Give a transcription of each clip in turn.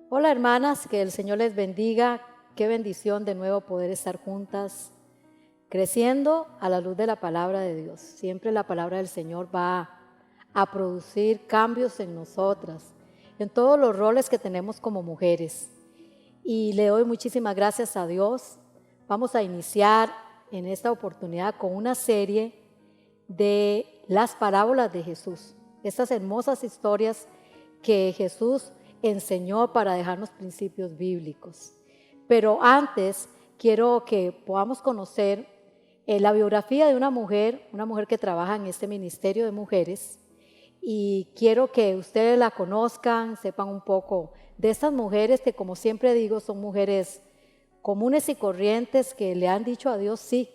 Hola hermanas, que el Señor les bendiga. Qué bendición de nuevo poder estar juntas, creciendo a la luz de la palabra de Dios. Siempre la palabra del Señor va a producir cambios en nosotras, en todos los roles que tenemos como mujeres. Y le doy muchísimas gracias a Dios. Vamos a iniciar en esta oportunidad con una serie de las parábolas de Jesús. Estas hermosas historias que Jesús enseñó para dejarnos principios bíblicos. Pero antes quiero que podamos conocer la biografía de una mujer que trabaja en este ministerio de mujeres, y quiero que ustedes la conozcan, sepan un poco de estas mujeres que, como siempre digo, son mujeres comunes y corrientes que le han dicho a Dios: sí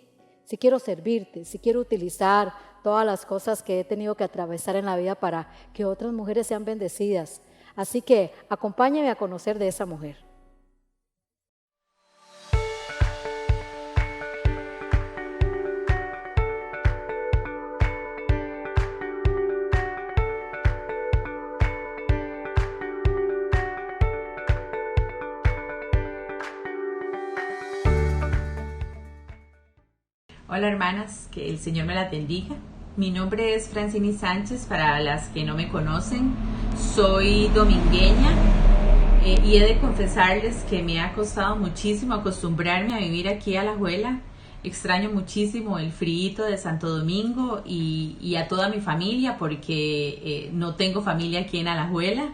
quiero servirte, sí quiero utilizar todas las cosas que he tenido que atravesar en la vida para que otras mujeres sean bendecidas. Así que acompáñenme a conocer de esa mujer. Hola hermanas, que el Señor me las bendiga. Mi nombre es Francini Sánchez, para las que no me conocen. Soy domingueña y he de confesarles que me ha costado muchísimo acostumbrarme a vivir aquí a Alajuela. Extraño muchísimo el frío de Santo Domingo y a toda mi familia, porque no tengo familia aquí en Alajuela.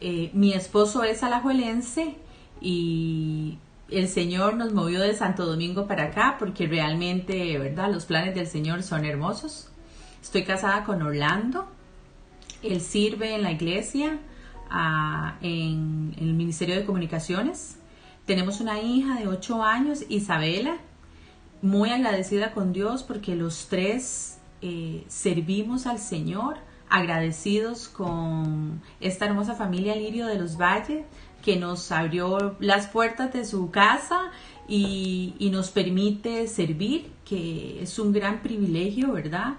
Mi esposo es alajuelense y el Señor nos movió de Santo Domingo para acá porque realmente, ¿verdad?, los planes del Señor son hermosos. Estoy casada con Orlando. Él sirve en la iglesia, en el Ministerio de Comunicaciones. Tenemos una hija de 8 años, Isabela. Muy agradecida con Dios porque los tres servimos al Señor, agradecidos con esta hermosa familia Lirio de los Valles, que nos abrió las puertas de su casa y nos permite servir, que es un gran privilegio, ¿verdad?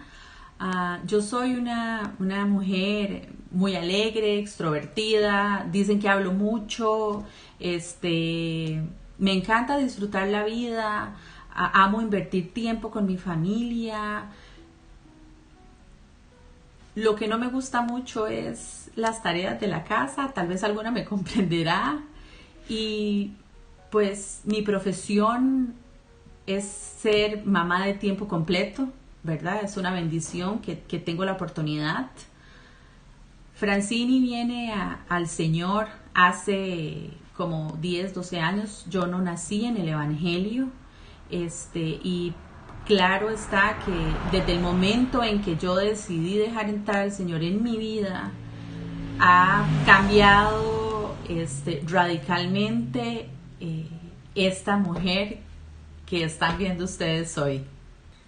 Yo soy una mujer muy alegre, extrovertida, dicen que hablo mucho, me encanta disfrutar la vida, amo invertir tiempo con mi familia. Lo que no me gusta mucho es las tareas de la casa, tal vez alguna me comprenderá. Y pues mi profesión es ser mamá de tiempo completo, ¿verdad? Es una bendición que tengo la oportunidad. Francini viene al Señor hace como 10, 12 años. Yo no nací en el Evangelio, y claro está que desde el momento en que yo decidí dejar entrar al Señor en mi vida, ha cambiado radicalmente esta mujer que están viendo ustedes hoy.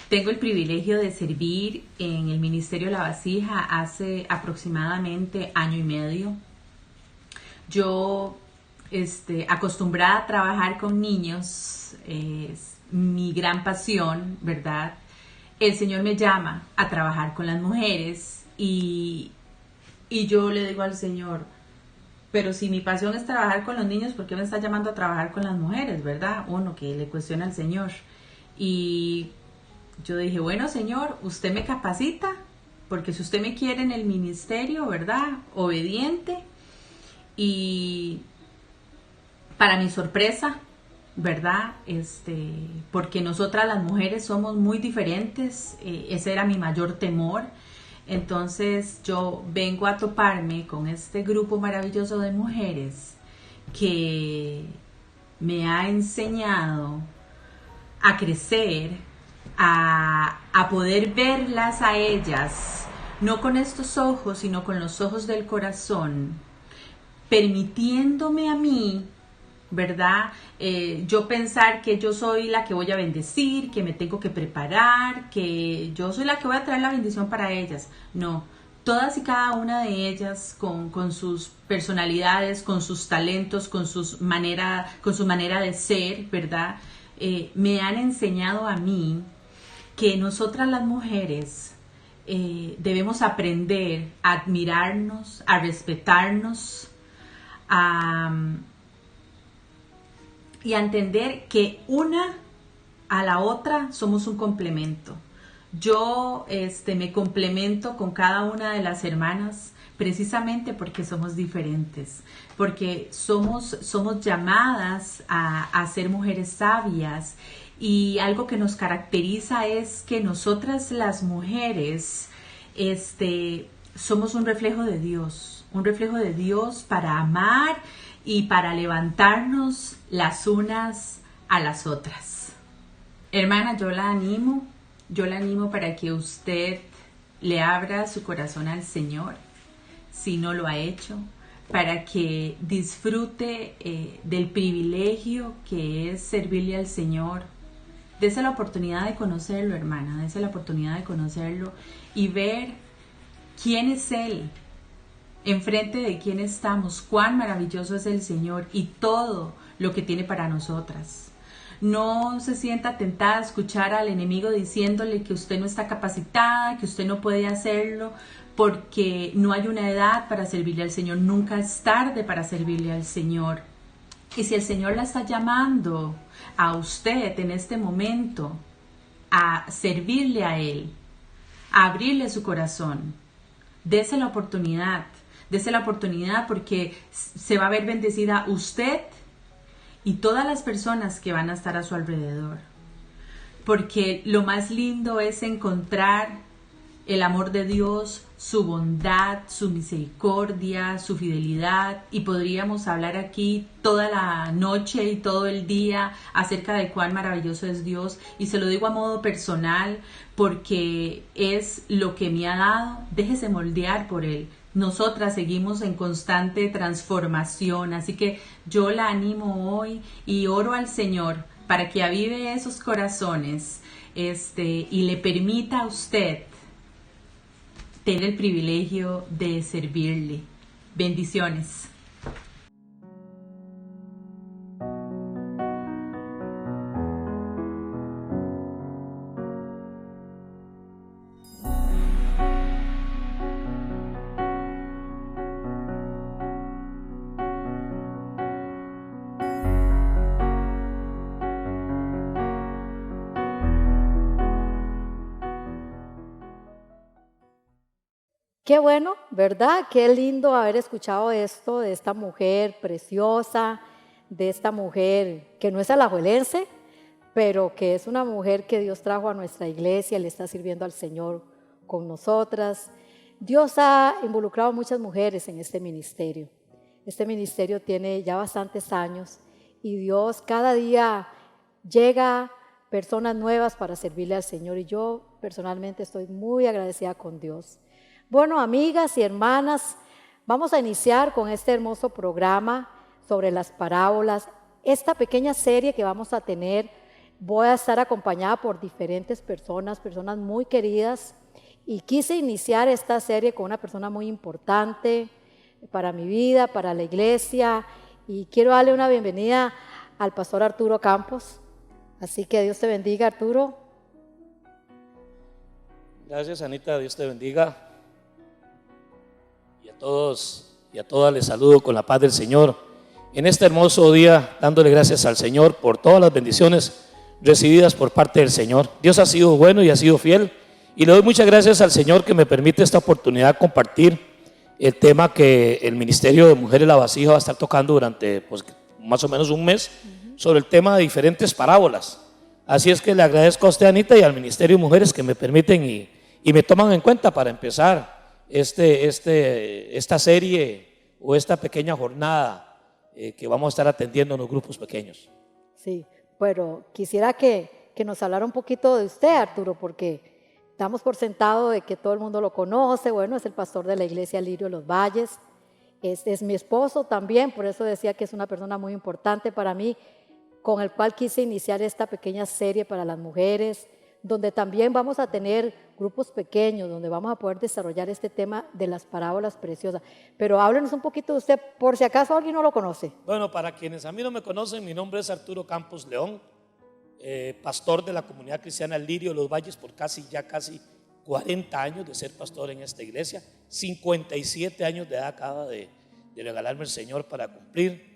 Tengo el privilegio de servir en el Ministerio La Vasija hace aproximadamente 1 año y medio. Yo, acostumbrada a trabajar con niños, mi gran pasión, ¿verdad? El Señor me llama a trabajar con las mujeres y yo le digo al Señor: pero si mi pasión es trabajar con los niños, ¿por qué me está llamando a trabajar con las mujeres, verdad? Uno que le cuestiona al Señor. Y yo dije: bueno, Señor, usted me capacita, porque si usted me quiere en el ministerio, ¿verdad?, obediente. Y para mi sorpresa, ¿verdad?, porque nosotras las mujeres somos muy diferentes, ese era mi mayor temor. Entonces yo vengo a toparme con este grupo maravilloso de mujeres que me ha enseñado a crecer, a poder verlas a ellas, no con estos ojos, sino con los ojos del corazón, permitiéndome a mí, ¿verdad?, yo pensar que yo soy la que voy a bendecir, que me tengo que preparar, que yo soy la que voy a traer la bendición para ellas. No, todas y cada una de ellas con sus personalidades, con sus talentos, con su manera de ser, ¿verdad?, me han enseñado a mí que nosotras las mujeres debemos aprender a admirarnos, a respetarnos, y a entender que una a la otra somos un complemento. Yo me complemento con cada una de las hermanas precisamente porque somos diferentes, porque somos llamadas a ser mujeres sabias, y algo que nos caracteriza es que nosotras las mujeres somos un reflejo de Dios para amar y para levantarnos las unas a las otras. Hermana, yo la animo para que usted le abra su corazón al Señor, si no lo ha hecho, para que disfrute del privilegio que es servirle al Señor. Dese la oportunidad de conocerlo, hermana, dese la oportunidad de conocerlo y ver quién es Él, enfrente de quién estamos, cuán maravilloso es el Señor y todo lo que tiene para nosotras. No se sienta tentada a escuchar al enemigo diciéndole que usted no está capacitada, que usted no puede hacerlo, porque no hay una edad para servirle al Señor. Nunca es tarde para servirle al Señor. Y si el Señor la está llamando a usted en este momento a servirle a Él, a abrirle su corazón, dese la oportunidad porque se va a ver bendecida usted y todas las personas que van a estar a su alrededor. Porque lo más lindo es encontrar el amor de Dios, su bondad, su misericordia, su fidelidad, y podríamos hablar aquí toda la noche y todo el día acerca de cuán maravilloso es Dios, y se lo digo a modo personal porque es lo que me ha dado. Déjese moldear por Él. Nosotras seguimos en constante transformación, así que yo la animo hoy y oro al Señor para que avive esos corazones y le permita a usted tener el privilegio de servirle. Bendiciones. Qué bueno, ¿verdad? Qué lindo haber escuchado esto de esta mujer preciosa, de esta mujer que no es alajuelense, pero que es una mujer que Dios trajo a nuestra iglesia, le está sirviendo al Señor con nosotras. Dios ha involucrado a muchas mujeres en este ministerio. Este ministerio tiene ya bastantes años y Dios cada día llega personas nuevas para servirle al Señor, y yo personalmente estoy muy agradecida con Dios. Bueno, amigas y hermanas, vamos a iniciar con este hermoso programa sobre las parábolas. Esta pequeña serie que vamos a tener, voy a estar acompañada por diferentes personas muy queridas, y quise iniciar esta serie con una persona muy importante para mi vida, para la iglesia, y quiero darle una bienvenida al pastor Arturo Campos. Así que Dios te bendiga, Arturo. Gracias, Anita, Dios te bendiga. Todos y a todas les saludo con la paz del Señor en este hermoso día, dándole gracias al Señor por todas las bendiciones recibidas por parte del Señor. Dios ha sido bueno y ha sido fiel, y le doy muchas gracias al Señor que me permite esta oportunidad de compartir el tema que el Ministerio de Mujeres La Vasija va a estar tocando durante más o menos un mes, sobre el tema de diferentes parábolas. Así es que le agradezco a usted, Anita, y al Ministerio de Mujeres que me permiten y me toman en cuenta para empezar esta serie o esta pequeña jornada que vamos a estar atendiendo en los grupos pequeños. Sí, pero quisiera que nos hablara un poquito de usted, Arturo, porque damos por sentado de que todo el mundo lo conoce. Bueno, es el pastor de la iglesia Lirio de los Valles, es mi esposo también, por eso decía que es una persona muy importante para mí, con el cual quise iniciar esta pequeña serie para las mujeres, donde también vamos a tener grupos pequeños, donde vamos a poder desarrollar este tema de las parábolas preciosas. Pero háblenos un poquito de usted, por si acaso alguien no lo conoce. Bueno, para quienes a mí no me conocen, mi nombre es Arturo Campos León, pastor de la comunidad cristiana Lirio de los Valles por casi 40 años de ser pastor en esta iglesia. 57 años de edad acaba de de regalarme el Señor para cumplir.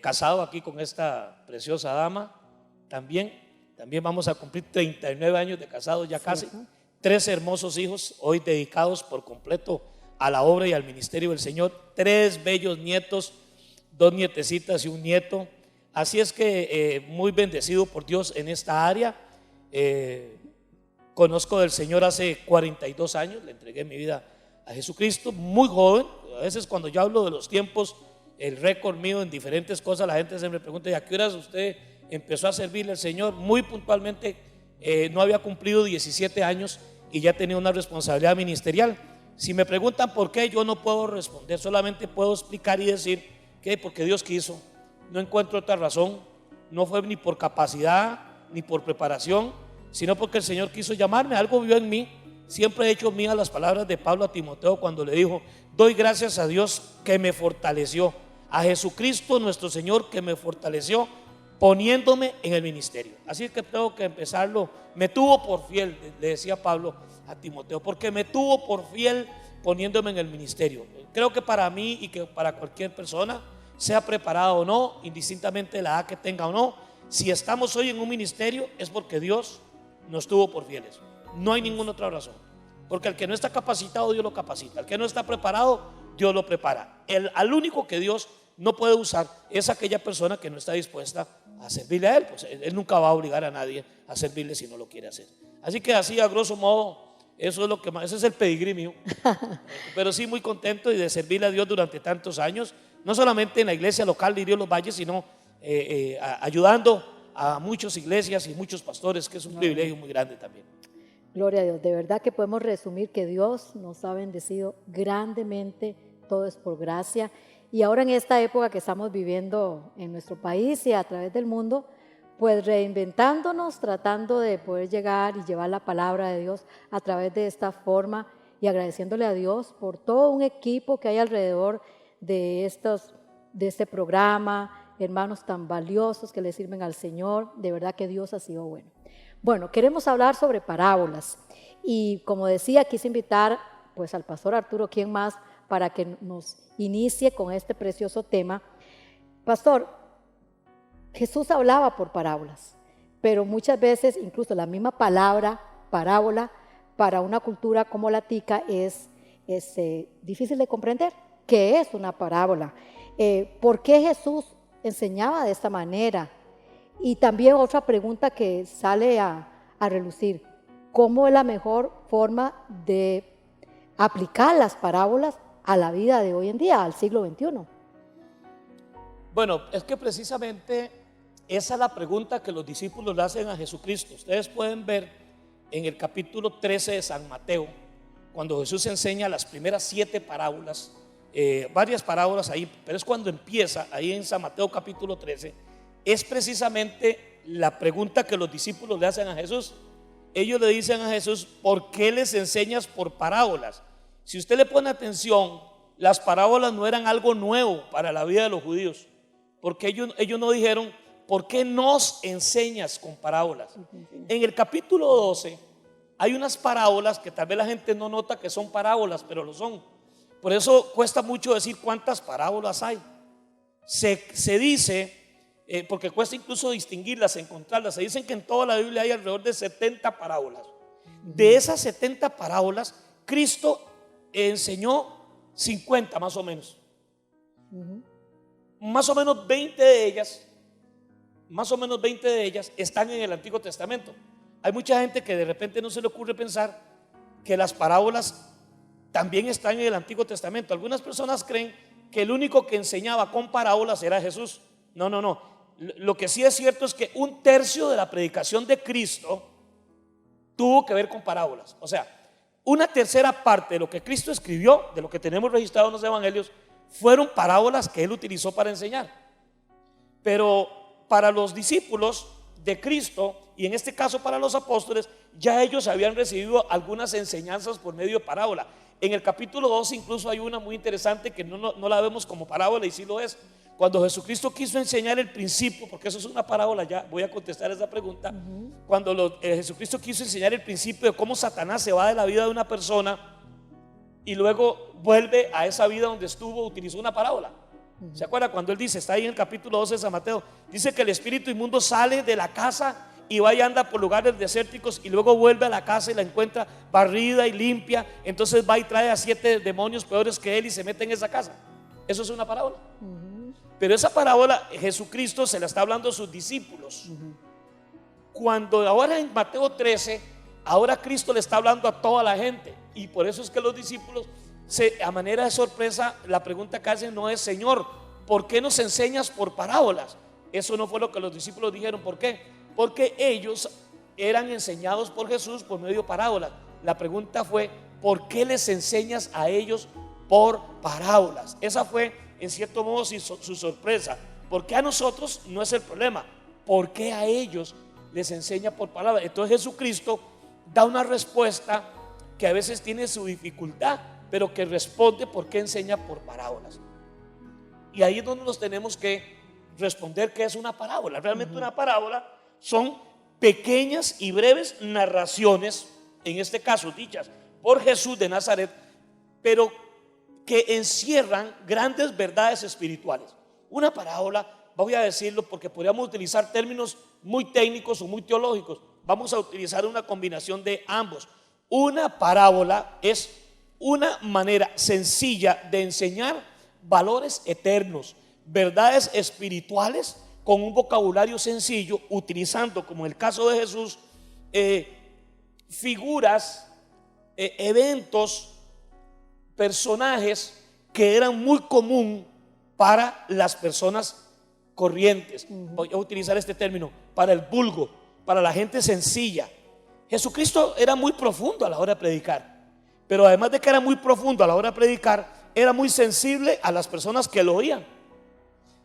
Casado aquí con esta preciosa dama, también vamos a cumplir 39 años de casados ya casi. 3 hermosos hijos, hoy dedicados por completo a la obra y al ministerio del Señor. 3 bellos nietos, 2 nietecitas y un nieto. Así es que muy bendecido por Dios en esta área. Conozco del Señor hace 42 años, le entregué mi vida a Jesucristo, muy joven. A veces cuando yo hablo de los tiempos, el récord mío en diferentes cosas, la gente se me pregunta: ¿y a qué horas usted empezó a servirle al Señor? Muy puntualmente, no había cumplido 17 años y ya tenía una responsabilidad ministerial. Si me preguntan por qué, yo no puedo responder, solamente puedo explicar y decir que porque Dios quiso. No encuentro otra razón. No fue ni por capacidad ni por preparación, sino porque el Señor quiso llamarme. Algo vio en mí. Siempre he hecho mías las palabras de Pablo a Timoteo cuando le dijo: doy gracias a Dios que me fortaleció, a Jesucristo nuestro Señor que me fortaleció poniéndome en el ministerio. Así que tengo que empezarlo. Me tuvo por fiel, le decía Pablo a Timoteo, porque me tuvo por fiel poniéndome en el ministerio. Creo que para mí y que para cualquier persona, sea preparado o no, indistintamente de la edad que tenga o no, si estamos hoy en un ministerio es porque Dios nos tuvo por fieles. No hay ninguna otra razón. Porque al que no está capacitado, Dios lo capacita. Al que no está preparado, Dios lo prepara. Al único que Dios no puede usar es aquella persona que no está dispuesta a servirle a Él. Pues Él nunca va a obligar a nadie a servirle si no lo quiere hacer. Así que así, a grosso modo, eso es lo que más, ese es el pedigrí mío. Pero sí muy contento de servirle a Dios durante tantos años, no solamente en la iglesia local de Río Los Valles, sino ayudando a muchas iglesias y muchos pastores, que es un privilegio muy grande también. Gloria a Dios. De verdad que podemos resumir que Dios nos ha bendecido grandemente. Todo es por gracia. Y ahora en esta época que estamos viviendo en nuestro país y a través del mundo, pues reinventándonos, tratando de poder llegar y llevar la palabra de Dios a través de esta forma, y agradeciéndole a Dios por todo un equipo que hay alrededor de este programa, hermanos tan valiosos que le sirven al Señor. De verdad que Dios ha sido bueno. Bueno, queremos hablar sobre parábolas, y como decía, quise invitar pues al pastor Arturo, ¿quién más?, para que nos inicie con este precioso tema. Pastor, Jesús hablaba por parábolas, pero muchas veces incluso la misma palabra parábola para una cultura como la tica es difícil de comprender. ¿Qué es una parábola? ¿Por qué Jesús enseñaba de esta manera? Y también otra pregunta que sale a relucir: ¿cómo es la mejor forma de aplicar las parábolas a la vida de hoy en día, al siglo XXI? Bueno, es que precisamente esa es la pregunta que los discípulos le hacen a Jesucristo. Ustedes pueden ver en el capítulo 13 de San Mateo, cuando Jesús enseña las primeras 7 parábolas, varias parábolas ahí, pero es cuando empieza ahí en San Mateo capítulo 13, es precisamente la pregunta que los discípulos le hacen a Jesús. Ellos le dicen a Jesús: ¿por qué les enseñas por parábolas? Si usted le pone atención, las parábolas no eran algo nuevo para la vida de los judíos, porque ellos no dijeron: ¿por qué nos enseñas con parábolas? En el capítulo 12 hay unas parábolas que tal vez la gente no nota que son parábolas, pero lo son. Por eso cuesta mucho decir cuántas parábolas hay. Se dice, porque cuesta incluso distinguirlas, encontrarlas, se dicen que en toda la Biblia hay alrededor de 70 parábolas. De esas 70 parábolas, Cristo enseñó 50 más o menos. Más o menos 20 de ellas están en el Antiguo Testamento. Hay mucha gente que de repente no se le ocurre pensar que las parábolas también están en el Antiguo Testamento. Algunas personas creen que el único que enseñaba con parábolas era Jesús. No. Lo que sí es cierto es que 1/3 de la predicación de Cristo tuvo que ver con parábolas. O sea, 1/3 parte de lo que Cristo escribió, de lo que tenemos registrado en los evangelios, fueron parábolas que Él utilizó para enseñar. Pero para los discípulos de Cristo, y en este caso para los apóstoles, ya ellos habían recibido algunas enseñanzas por medio de parábola. En el capítulo 2 incluso hay una muy interesante que no la vemos como parábola, y sí lo es. Cuando Jesucristo quiso enseñar el principio, porque eso es una parábola, ya voy a contestar esa pregunta. Cuando Jesucristo quiso enseñar el principio de cómo Satanás se va de la vida de una persona, y luego vuelve a esa vida donde estuvo, utilizó una parábola. ¿Se acuerda cuando él dice, está ahí en el capítulo 12 de San Mateo, dice que el espíritu inmundo sale de la casa y va y anda por lugares desérticos y luego vuelve a la casa y la encuentra barrida y limpia? Entonces va y trae a 7 demonios peores que él y se mete en esa casa. Eso es una parábola. Pero esa parábola Jesucristo se la está hablando a sus discípulos. Cuando ahora en Mateo 13, ahora Cristo le está hablando a toda la gente, y por eso es que los discípulos, a manera de sorpresa, la pregunta que hacen no es: Señor, ¿por qué nos enseñas por parábolas? Eso no fue lo que los discípulos dijeron. ¿Por qué? Porque ellos eran enseñados por Jesús por medio de parábolas. La pregunta fue: ¿por qué les enseñas a ellos por parábolas? Esa fue en cierto modo su sorpresa. ¿Por qué a nosotros no es el problema? ¿Por qué a ellos les enseña por parábolas? Entonces Jesucristo da una respuesta que a veces tiene su dificultad, pero que responde por qué enseña por parábolas. Y ahí es donde nos tenemos que responder qué es una parábola. Realmente una parábola son pequeñas y breves narraciones, en este caso dichas por Jesús de Nazaret, pero que encierran grandes verdades espirituales. Una parábola, voy a decirlo porque podríamos utilizar términos muy técnicos o muy teológicos, vamos a utilizar una combinación de ambos. Una parábola es una manera sencilla de enseñar valores eternos, verdades espirituales, con un vocabulario sencillo, utilizando, como en el caso de Jesús, figuras, eventos, personajes que eran muy común para las personas corrientes. Voy a utilizar este término: para el vulgo, para la gente sencilla. Jesucristo era muy profundo a la hora de predicar, pero además de que era muy profundo a la hora de predicar, era muy sensible a las personas que lo oían.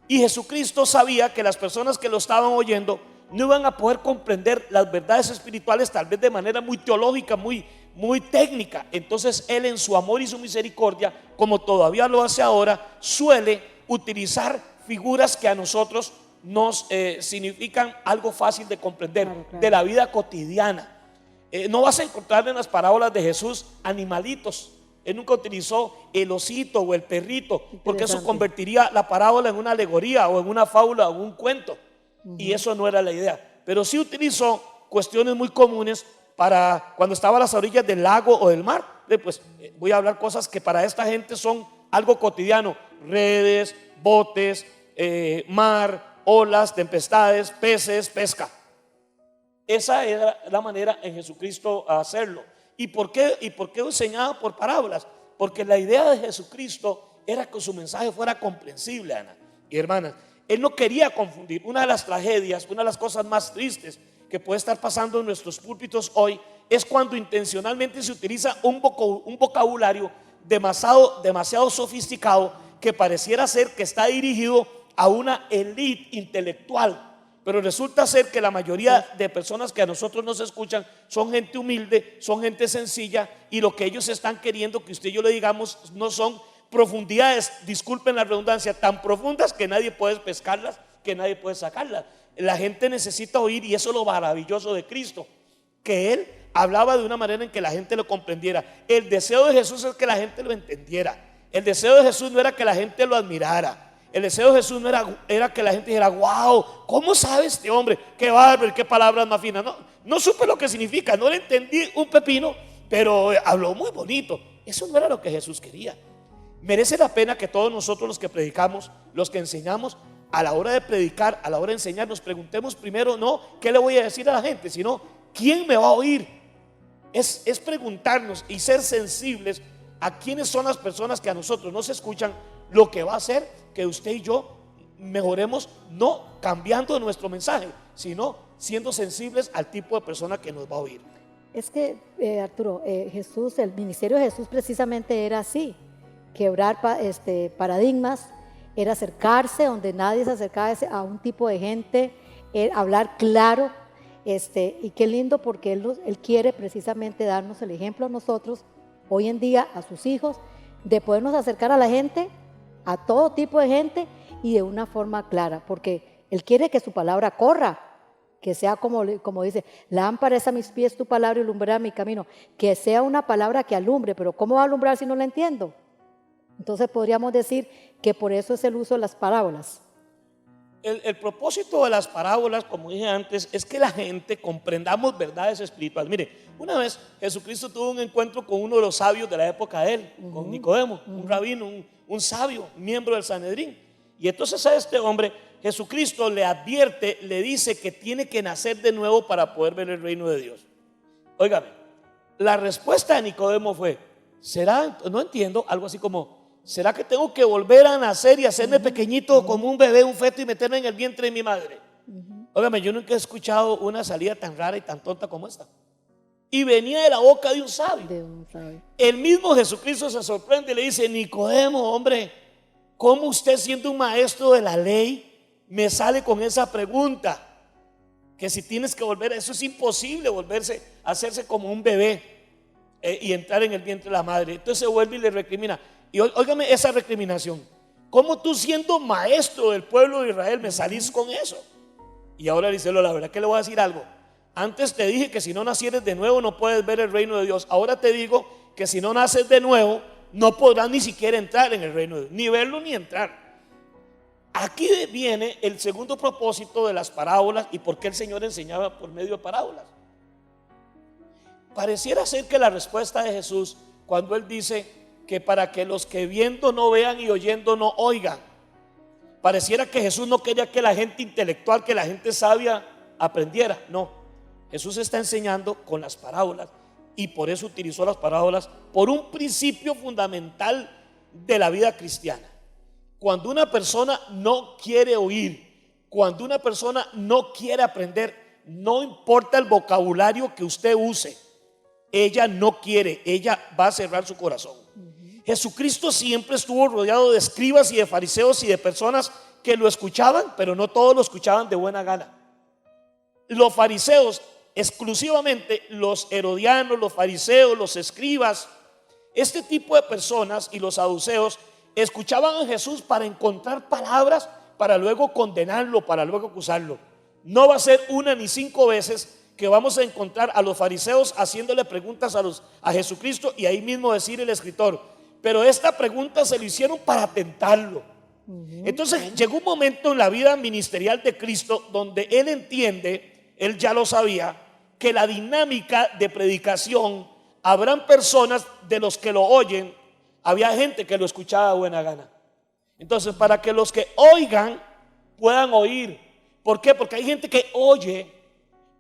Y Jesucristo sabía que las personas que lo estaban oyendo no iban a poder comprender las verdades espirituales, tal vez de manera muy teológica, muy técnica. Entonces Él, en su amor y su misericordia, como todavía lo hace ahora, suele utilizar figuras que a nosotros nos significan algo fácil de comprender, claro. De la vida cotidiana. No vas a encontrar en las parábolas de Jesús animalitos. Él nunca utilizó el osito o el perrito, porque eso convertiría la parábola en una alegoría o en una fábula o en un cuento. Y eso no era la idea. Pero sí utilizó cuestiones muy comunes para cuando estaba a las orillas del lago o del mar. Pues voy a hablar cosas que para esta gente son algo cotidiano: redes, botes, mar, olas, tempestades, peces, pesca. Esa era la manera en Jesucristo a hacerlo. ¿Y por qué enseñaba por parábolas? Porque la idea de Jesucristo era que su mensaje fuera comprensible, Ana y hermanas. Él no quería confundir. Una de las tragedias, una de las cosas más tristes que puede estar pasando en nuestros púlpitos hoy es cuando intencionalmente se utiliza un vocabulario demasiado sofisticado, que pareciera ser que está dirigido a una élite intelectual. Pero resulta ser que la mayoría de personas que a nosotros nos escuchan son gente humilde, son gente sencilla, y lo que ellos están queriendo que usted y yo le digamos no son profundidades, disculpen la redundancia, tan profundas que nadie puede pescarlas, que nadie puede sacarlas. La gente necesita oír, y eso es lo maravilloso de Cristo, que Él hablaba de una manera en que la gente lo comprendiera. El deseo de Jesús es que la gente lo entendiera. El deseo de Jesús no era que la gente lo admirara. El deseo de Jesús no era que la gente dijera: wow, ¿cómo sabe este hombre? Qué bárbaro, qué palabras más finas. No supe lo que significa, no le entendí un pepino, pero habló muy bonito. Eso no era lo que Jesús quería. Merece la pena que todos nosotros, los que predicamos, los que enseñamos, a la hora de predicar, a la hora de enseñar, nos preguntemos primero no qué le voy a decir a la gente, sino quién me va a oír. Es preguntarnos y ser sensibles a quiénes son las personas que a nosotros nos escuchan, lo que va a hacer que usted y yo mejoremos, no cambiando nuestro mensaje, sino siendo sensibles al tipo de persona que nos va a oír. Es que Arturo, Jesús, el ministerio de Jesús precisamente era así: quebrar paradigmas, era acercarse donde nadie se acercaba a un tipo de gente, hablar claro, y qué lindo, porque él quiere precisamente darnos el ejemplo a nosotros hoy en día, a sus hijos, de podernos acercar a la gente, a todo tipo de gente, y de una forma clara, porque Él quiere que su palabra corra, que sea como dice, lámpara es a mis pies tu palabra y lumbrera mi camino, que sea una palabra que alumbre, pero ¿cómo va a alumbrar si no la entiendo? Entonces podríamos decir que por eso es el uso de las parábolas. El propósito de las parábolas, como dije antes, es que la gente comprendamos verdades espirituales. Mire, una vez Jesucristo tuvo un encuentro con uno de los sabios de la época de él, con Nicodemo, un rabino, un sabio, miembro del Sanedrín. Y entonces a este hombre Jesucristo le advierte, le dice que tiene que nacer de nuevo para poder ver el reino de Dios. Óigame, la respuesta de Nicodemo fue, ¿será? No entiendo, algo así como, ¿será que tengo que volver a nacer y hacerme pequeñito como un bebé, un feto y meterme en el vientre de mi madre? Óigame, yo nunca he escuchado una salida tan rara y tan tonta como esta. Y venía de la boca de un sabio. El mismo Jesucristo se sorprende y le dice, Nicodemo, hombre, ¿cómo usted siendo un maestro de la ley me sale con esa pregunta? Que si tienes que volver, eso es imposible, hacerse como un bebé y entrar en el vientre de la madre. Entonces se vuelve y le recrimina. Y óigame esa recriminación, ¿cómo tú siendo maestro del pueblo de Israel me salís con eso? Y ahora dice, la verdad que le voy a decir algo. Antes te dije que si no nacieres de nuevo no puedes ver el reino de Dios. Ahora te digo que si no naces de nuevo no podrás ni siquiera entrar en el reino de Dios, ni verlo ni entrar. Aquí viene el segundo propósito de las parábolas y por qué el Señor enseñaba por medio de parábolas. Pareciera ser que la respuesta de Jesús cuando Él dice que para que los que viendo no vean y oyendo no oigan, pareciera que Jesús no quería que la gente intelectual, que la gente sabia aprendiera. No, Jesús está enseñando con las parábolas y por eso utilizó las parábolas por un principio fundamental de la vida cristiana. Cuando una persona no quiere oír, cuando una persona no quiere aprender, no importa el vocabulario que usted use, ella no quiere, ella va a cerrar su corazón. Jesucristo siempre estuvo rodeado de escribas y de fariseos y de personas que lo escuchaban, pero no todos lo escuchaban de buena gana. Los fariseos, exclusivamente los herodianos, los fariseos, los escribas, este tipo de personas y los saduceos escuchaban a Jesús para encontrar palabras, para luego condenarlo, para luego acusarlo. No va a ser una ni 5 veces que vamos a encontrar a los fariseos haciéndole preguntas a Jesucristo y ahí mismo decir el escritor, pero esta pregunta se lo hicieron para tentarlo. Entonces llegó un momento en la vida ministerial de Cristo donde Él entiende, Él ya lo sabía, que la dinámica de predicación, habrán personas de los que lo oyen, había gente que lo escuchaba de buena gana. Entonces para que los que oigan puedan oír. ¿Por qué? Porque hay gente que oye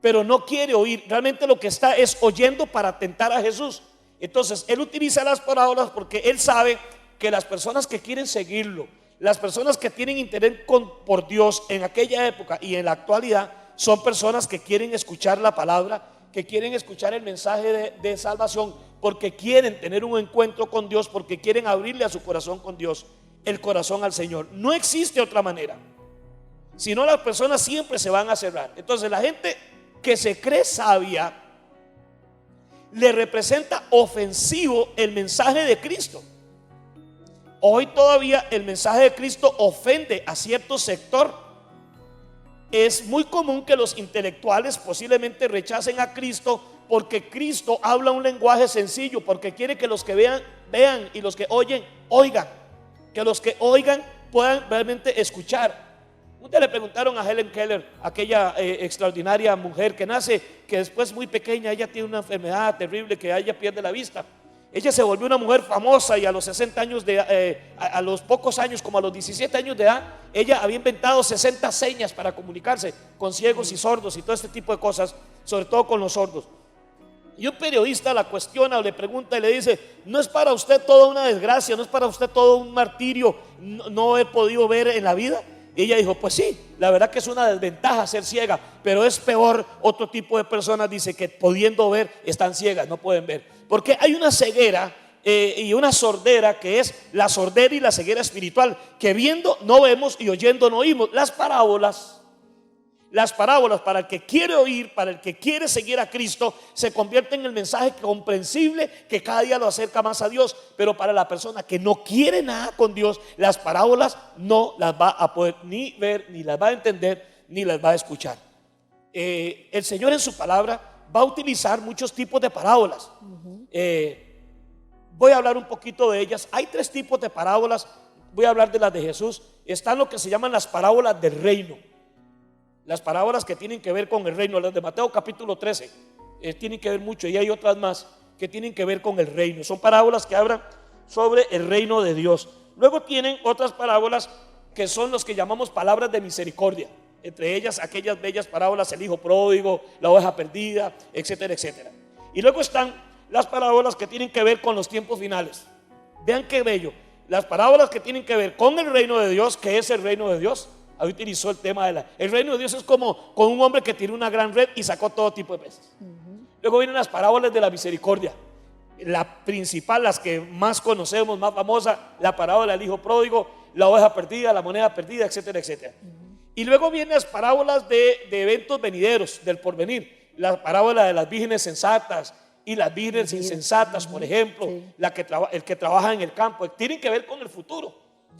pero no quiere oír, realmente lo que está es oyendo para tentar a Jesús. Entonces Él utiliza las parábolas porque Él sabe que las personas que quieren seguirlo, las personas que tienen interés por Dios en aquella época y en la actualidad, son personas que quieren escuchar la palabra, que quieren escuchar el mensaje de salvación, porque quieren tener un encuentro con Dios, porque quieren abrirle a su corazón con Dios, el corazón al Señor. No existe otra manera, si no las personas siempre se van a cerrar. Entonces la gente que se cree sabia le representa ofensivo el mensaje de Cristo. Hoy todavía el mensaje de Cristo ofende a cierto sector. Es muy común que los intelectuales posiblemente rechacen a Cristo porque Cristo habla un lenguaje sencillo, porque quiere que los que vean y los que oyen, oigan, que los que oigan puedan realmente escuchar. Ustedes le preguntaron a Helen Keller, aquella extraordinaria mujer que nace, que después muy pequeña ella tiene una enfermedad terrible que ella pierde la vista. Ella se volvió una mujer famosa y a los 60 años a los pocos años, como a los 17 años de edad, ella había inventado 60 señas para comunicarse con ciegos y sordos y todo este tipo de cosas, sobre todo con los sordos. Y un periodista la cuestiona o le pregunta y le dice, ¿no es para usted toda una desgracia? ¿No es para usted todo un martirio no haber podido ver en la vida? Y ella dijo, pues sí, la verdad que es una desventaja ser ciega, pero es peor otro tipo de personas, dice, que pudiendo ver están ciegas, no pueden ver. Porque hay una ceguera y una sordera, que es la sordera y la ceguera espiritual, que viendo no vemos y oyendo no oímos. Las parábolas para el que quiere oír, para el que quiere seguir a Cristo, se convierten en el mensaje comprensible que cada día lo acerca más a Dios. Pero para la persona que no quiere nada con Dios, las parábolas no las va a poder ni ver, ni las va a entender, ni las va a escuchar. el Señor en su palabra va a utilizar muchos tipos de parábolas. Voy a hablar un poquito de ellas. Hay 3 tipos de parábolas. Voy a hablar de las de Jesús. Están lo que se llaman las parábolas del reino, las parábolas que tienen que ver con el reino. Las de Mateo capítulo 13 tienen que ver mucho, y hay otras más que tienen que ver con el reino. Son parábolas que hablan sobre el reino de Dios. Luego tienen otras parábolas que son los que llamamos palabras de misericordia, entre ellas aquellas bellas parábolas: el hijo pródigo, la oveja perdida, etcétera, etcétera. Y luego están las parábolas que tienen que ver con los tiempos finales. Vean qué bello, las parábolas que tienen que ver con el reino de Dios. ¿Qué es el reino de Dios? Ahí utilizó el tema de el reino de Dios es como con un hombre que tiró una gran red y sacó todo tipo de peces. Luego vienen las parábolas de la misericordia. La principal, las que más conocemos, más famosa, la parábola del hijo pródigo, la oveja perdida, la moneda perdida, etcétera, etcétera. Y luego vienen las parábolas de eventos venideros, del porvenir. La parábola de las vírgenes sensatas y las vírgenes insensatas, por ejemplo, el que trabaja en el campo, tienen que ver con el futuro.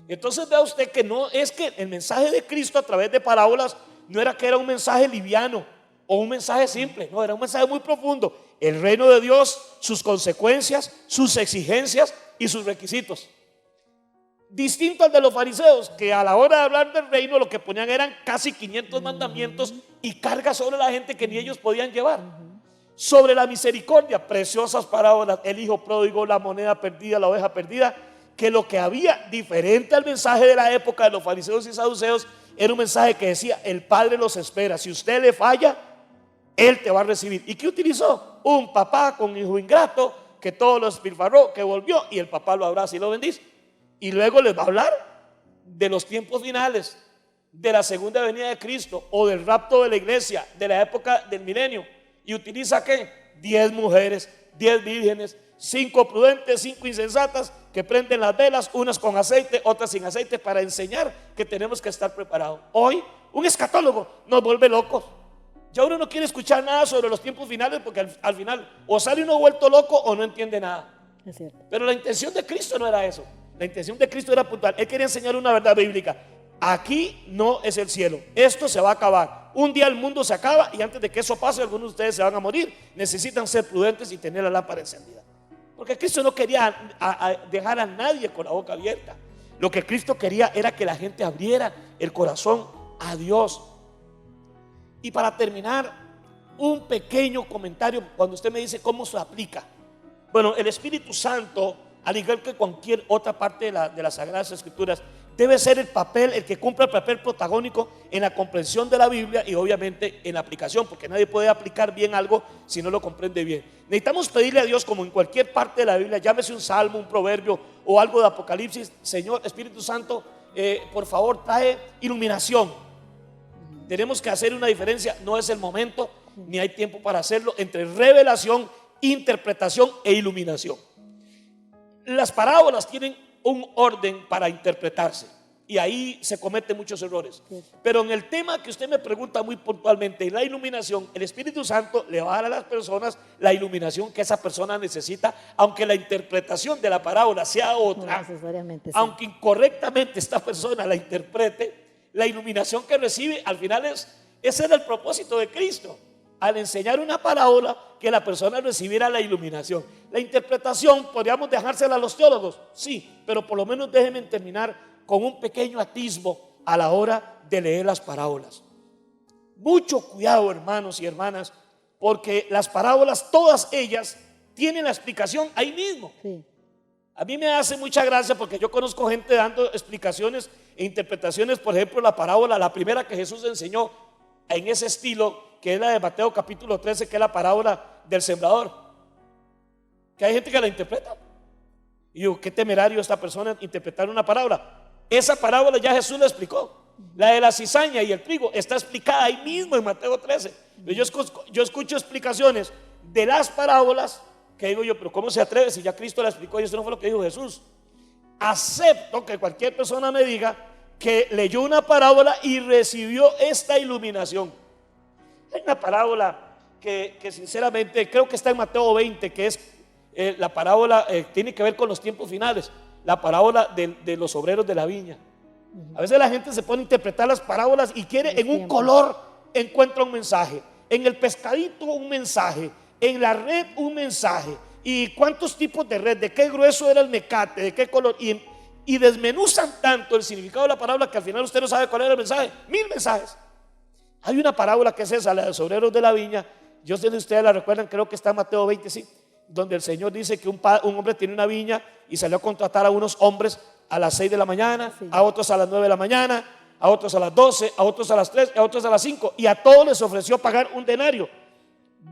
Entonces vea usted que no es que el mensaje de Cristo a través de parábolas no era que era un mensaje liviano o un mensaje simple, no, era un mensaje muy profundo. El reino de Dios, sus consecuencias, sus exigencias y sus requisitos. Distinto al de los fariseos, que a la hora de hablar del reino lo que ponían eran casi 500 mandamientos y cargas sobre la gente que ni ellos podían llevar. Sobre la misericordia, preciosas parábolas: el hijo pródigo, la moneda perdida, la oveja perdida. Que lo que había diferente al mensaje de la época de los fariseos y saduceos era un mensaje que decía: el Padre los espera, si usted le falla, Él te va a recibir. ¿Y qué utilizó? Un papá con hijo ingrato que todo lo despilfarró, que volvió, y el papá lo abraza y lo bendice. Y luego les va a hablar de los tiempos finales, de la segunda venida de Cristo o del rapto de la iglesia, de la época del milenio. ¿Y utiliza qué? 10 mujeres, 10 vírgenes, 5 prudentes, 5 insensatas, que prenden las velas, unas con aceite, otras sin aceite, para enseñar que tenemos que estar preparados. Hoy un escatólogo nos vuelve locos. Ya uno no quiere escuchar nada sobre los tiempos finales, porque al final o sale uno vuelto loco o no entiende nada. Es cierto. Pero la intención de Cristo no era eso. La intención de Cristo era puntual. Él quería enseñar una verdad bíblica. Aquí no es el cielo, esto se va a acabar. Un día el mundo se acaba, y antes de que eso pase, algunos de ustedes se van a morir. Necesitan ser prudentes y tener la lámpara encendida, porque Cristo no quería dejar a nadie con la boca abierta. Lo que Cristo quería era que la gente abriera el corazón a Dios. Y para terminar, un pequeño comentario cuando usted me dice cómo se aplica. Bueno, el Espíritu Santo, al igual que cualquier otra parte de las Sagradas Escrituras, debe ser el que cumpla el papel protagónico en la comprensión de la Biblia y obviamente en la aplicación, porque nadie puede aplicar bien algo si no lo comprende bien. Necesitamos pedirle a Dios, como en cualquier parte de la Biblia, llámese un salmo, un proverbio o algo de Apocalipsis: Señor Espíritu Santo, por favor trae iluminación. Tenemos que hacer una diferencia. No es el momento ni hay tiempo para hacerlo entre revelación, interpretación e iluminación. Las parábolas tienen un orden para interpretarse y ahí se cometen muchos errores. Pero en el tema que usted me pregunta muy puntualmente, la iluminación, el Espíritu Santo le va a dar a las personas la iluminación que esa persona necesita, aunque la interpretación de la parábola sea otra, No necesariamente, sí. Aunque incorrectamente esta persona la interprete, la iluminación que recibe al final ese era el propósito de Cristo. Al enseñar una parábola, que la persona recibiera la iluminación. La interpretación podríamos dejársela a los teólogos, sí, pero por lo menos déjenme terminar con un pequeño atisbo a la hora de leer las parábolas. Mucho cuidado, hermanos y hermanas, porque las parábolas, todas ellas, tienen la explicación ahí mismo. Sí. A mí me hace mucha gracia porque yo conozco gente dando explicaciones e interpretaciones. Por ejemplo, la parábola, la primera que Jesús enseñó en ese estilo, que es la de Mateo capítulo 13, que es la parábola del sembrador, que hay gente que la interpreta. Y yo, qué temerario esta persona interpretar una parábola. Esa parábola ya Jesús la explicó. La de la cizaña y el trigo está explicada ahí mismo en Mateo 13. Yo escucho explicaciones de las parábolas que digo yo, pero ¿cómo se atreve si ya Cristo la explicó y eso no fue lo que dijo Jesús? Acepto que cualquier persona me diga que leyó una parábola y recibió esta iluminación. Hay una parábola que sinceramente creo que está en Mateo 20, que es la parábola, tiene que ver con los tiempos finales, la parábola de los obreros de la viña. A veces la gente se pone a interpretar las parábolas y quiere en un color encuentra un mensaje, en el pescadito un mensaje, en la red un mensaje. ¿Y cuántos tipos de red? ¿De qué grueso era el mecate? ¿De qué color? Y desmenuzan tanto el significado de la parábola que al final usted no sabe cuál era el mensaje. 1000 mensajes. Hay una parábola que es esa, la de los obreros de la viña. Yo sé si ustedes la recuerdan, creo que está en Mateo 20, sí, donde el Señor dice que un hombre tiene una viña y salió a contratar a unos hombres a las 6 de la mañana, sí, a otros a las 9 de la mañana, a otros a las 12, a otros a las 3, a otros a las 5, y a todos les ofreció pagar un denario.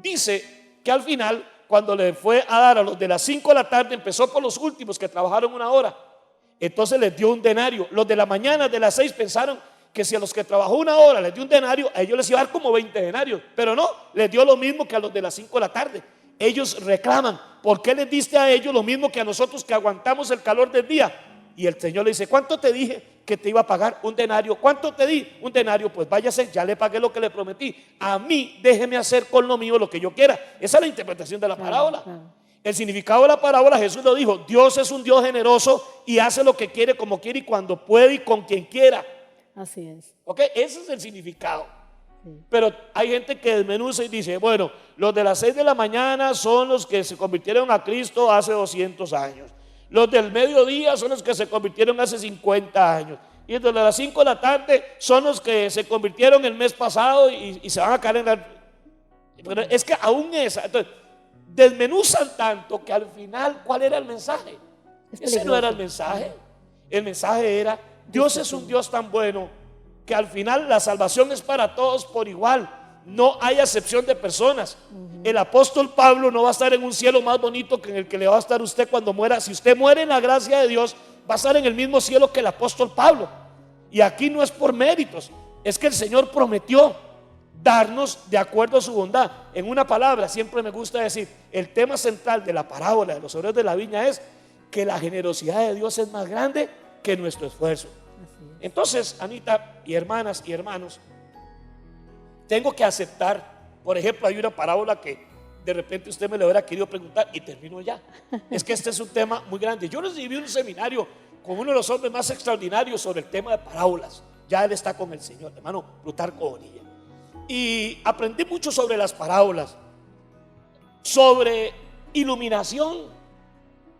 Dice que al final, cuando le fue a dar a los de las 5 de la tarde, empezó por los últimos que trabajaron una hora. Entonces les dio un denario. Los de la mañana, de las 6, pensaron que si a los que trabajó una hora les dio un denario, a ellos les iba a dar como 20 denarios. Pero no, les dio lo mismo que a los de las 5 de la tarde. Ellos reclaman: ¿por qué les diste a ellos lo mismo que a nosotros que aguantamos el calor del día? Y el Señor le dice: ¿cuánto te dije que te iba a pagar? Un denario. ¿Cuánto te di? Un denario. Pues váyase, ya le pagué lo que le prometí. A mí déjeme hacer con lo mío lo que yo quiera. Esa es la interpretación de la parábola. El significado de la parábola, Jesús lo dijo: Dios es un Dios generoso y hace lo que quiere, como quiere y cuando puede y con quien quiera. Así es. ¿Ok? Ese es el significado. Sí. Pero hay gente que desmenuza y dice: bueno, los de las 6 de la mañana son los que se convirtieron a Cristo hace 200 años. Los del mediodía son los que se convirtieron hace 50 años. Y los de las 5 de la tarde son los que se convirtieron el mes pasado y se van a caer en la... Pero es que aún esa... Entonces, desmenuzan tanto que al final, ¿cuál era el mensaje? Ese no era el mensaje. El mensaje era: Dios es un Dios tan bueno que al final la salvación es para todos por igual. No hay acepción de personas. El apóstol Pablo no va a estar en un cielo más bonito que en el que le va a estar usted cuando muera. Si usted muere en la gracia de Dios, va a estar en el mismo cielo que el apóstol Pablo. Y aquí no es por méritos, es que el Señor prometió darnos de acuerdo a su bondad. En una palabra, siempre me gusta decir, el tema central de la parábola de los obreros de la viña es que la generosidad de Dios es más grande que nuestro esfuerzo. Entonces, Anita y hermanas y hermanos, tengo que aceptar. Por ejemplo, hay una parábola que de repente usted me lo hubiera querido preguntar y termino ya. Es que este es un tema muy grande. Yo recibí un seminario con uno de los hombres más extraordinarios sobre el tema de parábolas. Ya él está con el Señor, hermano Plutarco Bonilla. Y aprendí mucho sobre las parábolas. Sobre iluminación,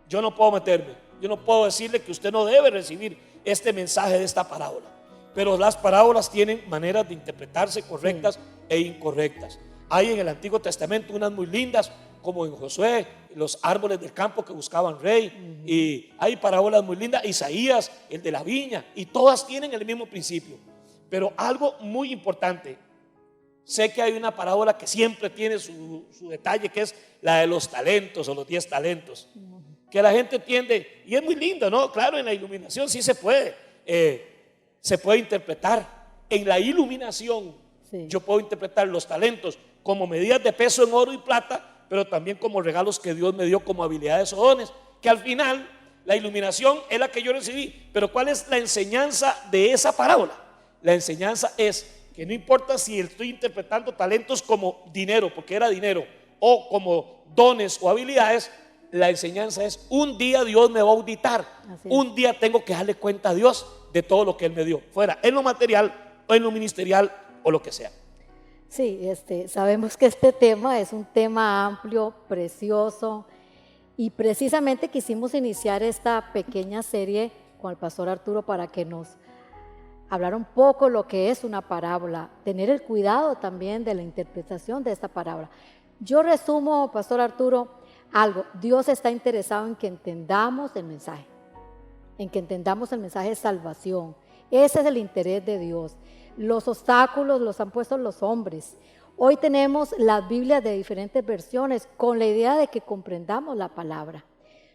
yo no puedo meterme. Yo no puedo decirle que usted no debe recibir este mensaje de esta parábola. Pero las parábolas tienen maneras de interpretarse correctas e incorrectas. Hay en el Antiguo Testamento unas muy lindas, como en Josué, los árboles del campo que buscaban rey. Y hay parábolas muy lindas, Isaías, el de la viña, y todas tienen el mismo principio. Pero algo muy importante, sé que hay una parábola que siempre tiene su detalle, que es la de los talentos o los 10 talentos. Que la gente tiende, y es muy lindo, ¿no? Claro, en la iluminación sí se puede interpretar. En la iluminación yo puedo interpretar los talentos como medidas de peso en oro y plata, pero también como regalos que Dios me dio como habilidades o dones, que al final la iluminación es la que yo recibí. Pero ¿cuál es la enseñanza de esa parábola? La enseñanza es que no importa si estoy interpretando talentos como dinero, porque era dinero, o como dones o habilidades, la enseñanza es: un día Dios me va a auditar, un día tengo que darle cuenta a Dios de todo lo que Él me dio, fuera en lo material o en lo ministerial o lo que sea. Sí, sabemos que este tema es un tema amplio, precioso, y precisamente quisimos iniciar esta pequeña serie con el pastor Arturo para que nos hablara un poco lo que es una parábola, tener el cuidado también de la interpretación de esta parábola. Yo resumo, pastor Arturo, algo: Dios está interesado en que entendamos el mensaje, de salvación. Ese es el interés de Dios. Los obstáculos los han puesto los hombres. Hoy tenemos las Biblias de diferentes versiones con la idea de que comprendamos la palabra.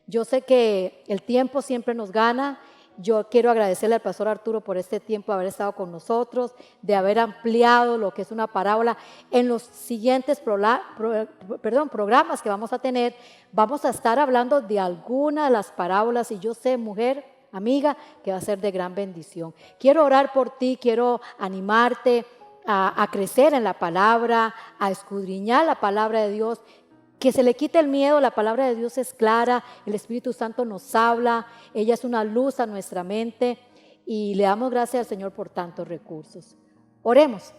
Yo sé que el tiempo siempre nos gana. Yo quiero agradecerle al pastor Arturo por este tiempo, haber estado con nosotros, de haber ampliado lo que es una parábola. En los siguientes programas que vamos a tener, vamos a estar hablando de alguna de las parábolas, y yo sé, mujer, amiga, que va a ser de gran bendición. Quiero orar por ti, quiero animarte a crecer en la palabra, a escudriñar la palabra de Dios. Que se le quite el miedo. La palabra de Dios es clara, el Espíritu Santo nos habla, ella es una luz a nuestra mente, y le damos gracias al Señor por tantos recursos. Oremos.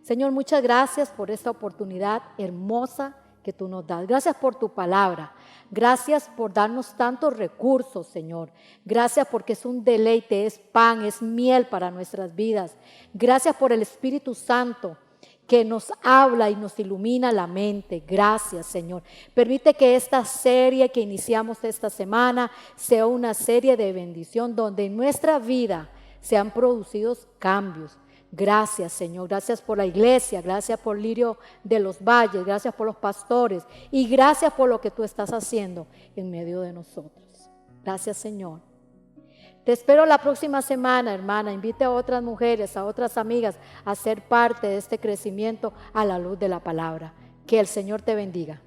Señor, muchas gracias por esta oportunidad hermosa que tú nos das. Gracias por tu palabra. Gracias por darnos tantos recursos, Señor. Gracias porque es un deleite, es pan, es miel para nuestras vidas. Gracias por el Espíritu Santo que nos habla y nos ilumina la mente. Gracias, Señor. Permite que esta serie que iniciamos esta semana sea una serie de bendición donde en nuestra vida se han producido cambios. Gracias, Señor. Gracias por la iglesia. Gracias por Lirio de los Valles. Gracias por los pastores. Y gracias por lo que tú estás haciendo en medio de nosotros. Gracias, Señor. Te espero la próxima semana, hermana. Invite a otras mujeres, a otras amigas a ser parte de este crecimiento a la luz de la palabra. Que el Señor te bendiga.